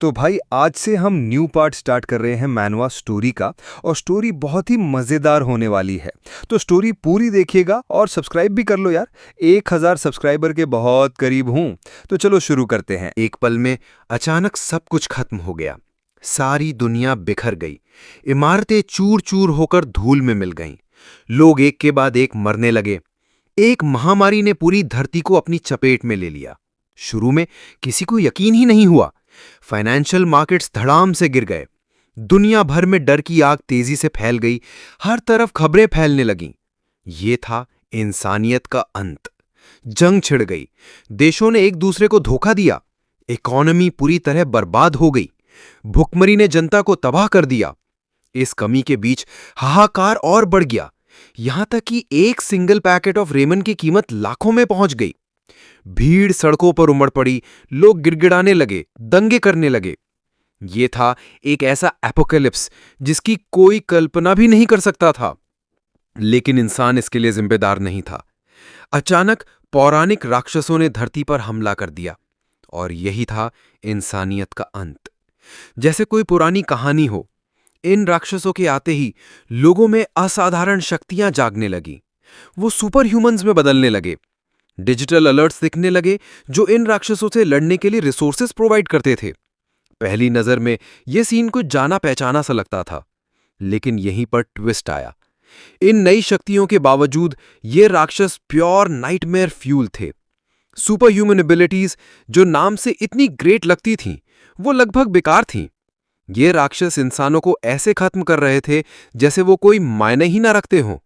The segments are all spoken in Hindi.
तो भाई आज से हम न्यू पार्ट स्टार्ट कर रहे हैं मैनवा स्टोरी का। और स्टोरी बहुत ही मज़ेदार होने वाली है। तो स्टोरी पूरी देखिएगा और सब्सक्राइब भी कर लो यार। 1000 सब्सक्राइबर के बहुत करीब हूँ। तो चलो शुरू करते हैं। एक पल में अचानक सब कुछ खत्म हो गया। सारी दुनिया बिखर गई। इमारतें चूर चूर होकर धूल में मिल गईं। लोग एक के बाद एक मरने लगे। एक महामारी ने पूरी धरती को अपनी चपेट में ले लिया। शुरू में किसी को यकीन ही नहीं हुआ। फाइनेंशियल मार्केट्स धड़ाम से गिर गए। दुनिया भर में डर की आग तेजी से फैल गई। हर तरफ खबरें फैलने लगीं। ये था इंसानियत का अंत। जंग छिड़ गई। देशों ने एक दूसरे को धोखा दिया। इकॉनमी पूरी तरह बर्बाद हो गई। भुखमरी ने जनता को तबाह कर दिया। इस कमी के बीच हाहाकार और बढ़ गया। यहां तक कि एक सिंगल पैकेट ऑफ रेमन की कीमत लाखों में पहुंच गई। भीड़ सड़कों पर उमड़ पड़ी। लोग गिड़गिड़ाने लगे, दंगे करने लगे। यह था एक ऐसा एपोकैलिप्स जिसकी कोई कल्पना भी नहीं कर सकता था। लेकिन इंसान इसके लिए जिम्मेदार नहीं था। अचानक पौराणिक राक्षसों ने धरती पर हमला कर दिया और यही था इंसानियत का अंत। जैसे कोई पुरानी कहानी हो। इन राक्षसों के आते ही लोगों में असाधारण शक्तियां जागने लगी। वो सुपर ह्यूमंस में बदलने लगे। डिजिटल अलर्ट्स दिखने लगे जो इन राक्षसों से लड़ने के लिए रिसोर्सेज प्रोवाइड करते थे। पहली नजर में यह सीन कुछ जाना पहचाना सा लगता था। लेकिन यहीं पर ट्विस्ट आया। इन नई शक्तियों के बावजूद ये राक्षस प्योर नाइटमेयर फ्यूल थे। सुपर ह्यूमन एबिलिटीज जो नाम से इतनी ग्रेट लगती थीं, वो लगभग बेकार थीं। ये राक्षस इंसानों को ऐसे खत्म कर रहे थे जैसे वो कोई मायने ही ना रखते हों।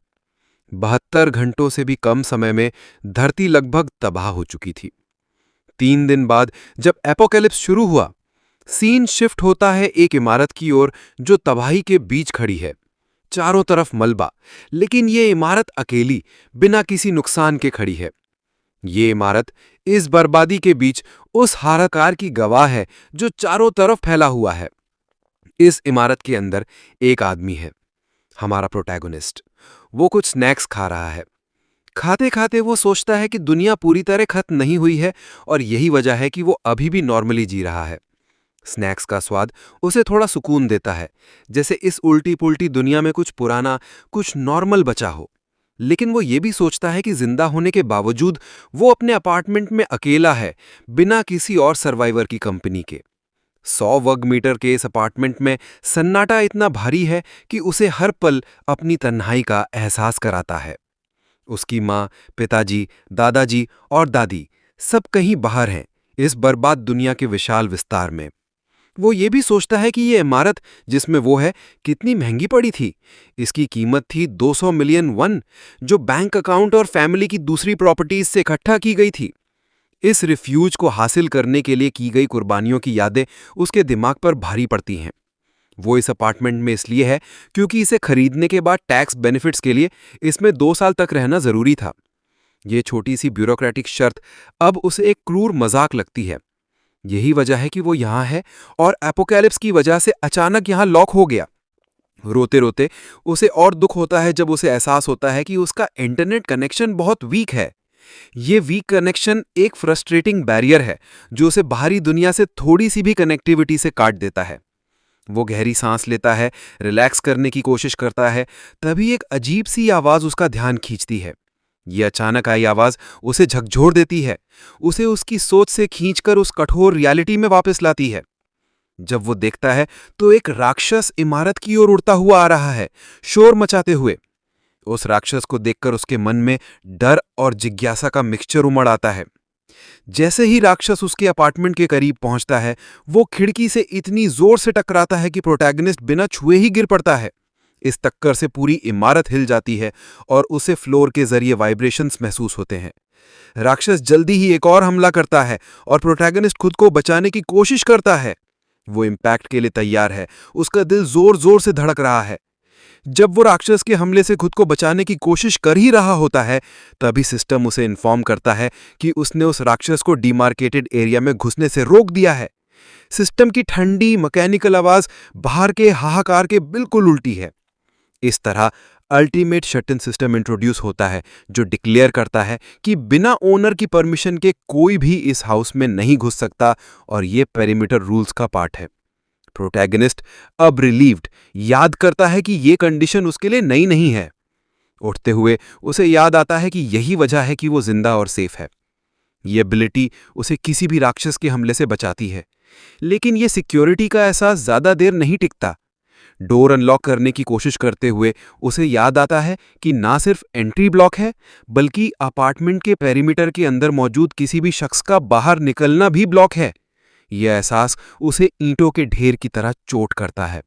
72 घंटों से भी कम समय में धरती लगभग तबाह हो चुकी थी। 3 दिन बाद जब एपोकैलिप्स शुरू हुआ, सीन शिफ्ट होता है एक इमारत की ओर जो तबाही के बीच खड़ी है। चारों तरफ मलबा, लेकिन ये इमारत अकेली, बिना किसी नुकसान के खड़ी है। ये इमारत इस बर्बादी के बीच उस हाहाकार की गवाह है जो चारों तरफ फैला हुआ है। इस इमारत के अंदर एक आदमी है, हमारा प्रोटैगोनिस्ट। वो कुछ स्नैक्स खा रहा है। खाते खाते वो सोचता है कि दुनिया पूरी तरह खत्म नहीं हुई है और यही वजह है कि वो अभी भी नॉर्मली जी रहा है। स्नैक्स का स्वाद उसे थोड़ा सुकून देता है, जैसे इस उल्टी पुल्टी दुनिया में कुछ पुराना, कुछ नॉर्मल बचा हो। लेकिन वो ये भी सोचता है कि जिंदा होने के बावजूद वो अपने अपार्टमेंट में अकेला है, बिना किसी और सर्वाइवर की कंपनी के। 100 वर्ग मीटर के इस अपार्टमेंट में सन्नाटा इतना भारी है कि उसे हर पल अपनी तन्हाई का एहसास कराता है। उसकी माँ, पिताजी, दादाजी और दादी सब कहीं बाहर हैं, इस बर्बाद दुनिया के विशाल विस्तार में। वो ये भी सोचता है कि ये इमारत जिसमें वो है कितनी महंगी पड़ी थी। इसकी कीमत थी 200 मिलियन वन, जो बैंक अकाउंट और फैमिली की दूसरी प्रॉपर्टीज से इकट्ठा की गई थी। इस रिफ्यूज को हासिल करने के लिए की गई कुर्बानियों की यादें उसके दिमाग पर भारी पड़ती हैं। वो इस अपार्टमेंट में इसलिए है क्योंकि इसे खरीदने के बाद टैक्स बेनिफिट्स के लिए इसमें 2 साल तक रहना जरूरी था। ये छोटी सी ब्यूरोक्रेटिक शर्त अब उसे एक क्रूर मजाक लगती है। यही वजह है कि वो यहाँ है और एपोकैलिप्स की वजह से अचानक यहाँ लॉक हो गया। रोते रोते उसे और दुख होता है जब उसे एहसास होता है कि उसका इंटरनेट कनेक्शन बहुत वीक है। ये वीक कनेक्शन एक फ्रस्ट्रेटिंग बैरियर है जो उसे बाहरी दुनिया से थोड़ी सी भी कनेक्टिविटी से काट देता है। वो गहरी सांस लेता है, रिलैक्स करने की कोशिश करता है, तभी एक अजीब सी आवाज उसका ध्यान खींचती है। ये अचानक आई आवाज उसे झकझोर देती है, उसे उसकी सोच से खींचकर उस कठोर रियलिटी में वापस लाती है। जब वो देखता है तो एक राक्षस इमारत की ओर उड़ता हुआ आ रहा है, शोर मचाते हुए। उस राक्षस को देखकर उसके मन में डर और जिज्ञासा का मिक्सचर उमड़ आता है। जैसे ही राक्षस उसके अपार्टमेंट के करीब पहुंचता है, वो खिड़की से इतनी जोर से टकराता है कि प्रोटैगनिस्ट बिना छुए ही गिर पड़ता है। इस टक्कर से पूरी इमारत हिल जाती है और उसे फ्लोर के जरिए वाइब्रेशंस महसूस होते हैं। राक्षस जल्दी ही एक और हमला करता है और प्रोटैगनिस्ट खुद को बचाने की कोशिश करता है। वो इम्पैक्ट के लिए तैयार है, उसका दिल जोर जोर से धड़क रहा है। जब वो राक्षस के हमले से खुद को बचाने की कोशिश कर ही रहा होता है, तभी सिस्टम उसे इन्फॉर्म करता है कि उसने उस राक्षस को डिमार्केटेड एरिया में घुसने से रोक दिया है। सिस्टम की ठंडी मैकेनिकल आवाज बाहर के हाहाकार के बिल्कुल उल्टी है। इस तरह ultimate shut in system introduce होता है जो डिक्लेयर करता है कि बिना ओनर की परमिशन के कोई भी इस हाउस में नहीं घुस सकता और ये पेरीमीटर रूल्स का पार्ट है। प्रोटैगनिस्ट अब रिलीव्ड याद करता है कि ये कंडीशन उसके लिए नई नहीं है। उठते हुए उसे याद आता है कि यही वजह है कि वो जिंदा और सेफ है। ये एबिलिटी उसे किसी भी राक्षस के हमले से बचाती है। लेकिन ये सिक्योरिटी का एहसास ज्यादा देर नहीं टिकता। डोर अनलॉक करने की कोशिश करते हुए उसे याद आता है कि ना सिर्फ एंट्री ब्लॉक है बल्कि अपार्टमेंट के पेरीमीटर के अंदर मौजूद किसी भी शख्स का बाहर निकलना भी ब्लॉक है। यह एहसास उसे ईंटों के ढेर की तरह चोट करता है।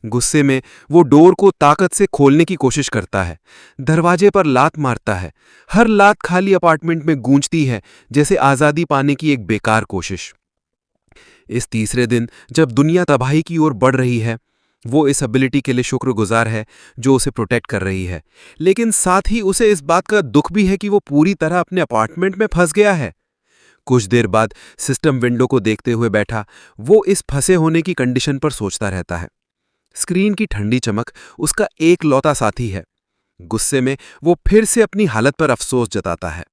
गुस्से में वो डोर को ताकत से खोलने की कोशिश करता है। दरवाजे पर लात मारता है। हर लात खाली अपार्टमेंट में गूंजती है, जैसे आज़ादी पाने की एक बेकार कोशिश। इस तीसरे दिन जब दुनिया तबाही की ओर बढ़ रही है, वो इस एबिलिटी के लिए शुक्रगुजार है जो उसे प्रोटेक्ट कर रही है, लेकिन साथ ही उसे इस बात का दुख भी है कि वो पूरी तरह अपने अपार्टमेंट में फंस गया है। कुछ देर बाद सिस्टम विंडो को देखते हुए बैठा वो इस फंसे होने की कंडीशन पर सोचता रहता है। स्क्रीन की ठंडी चमक उसका एक लौता साथी है। गुस्से में वो फिर से अपनी हालत पर अफसोस जताता है।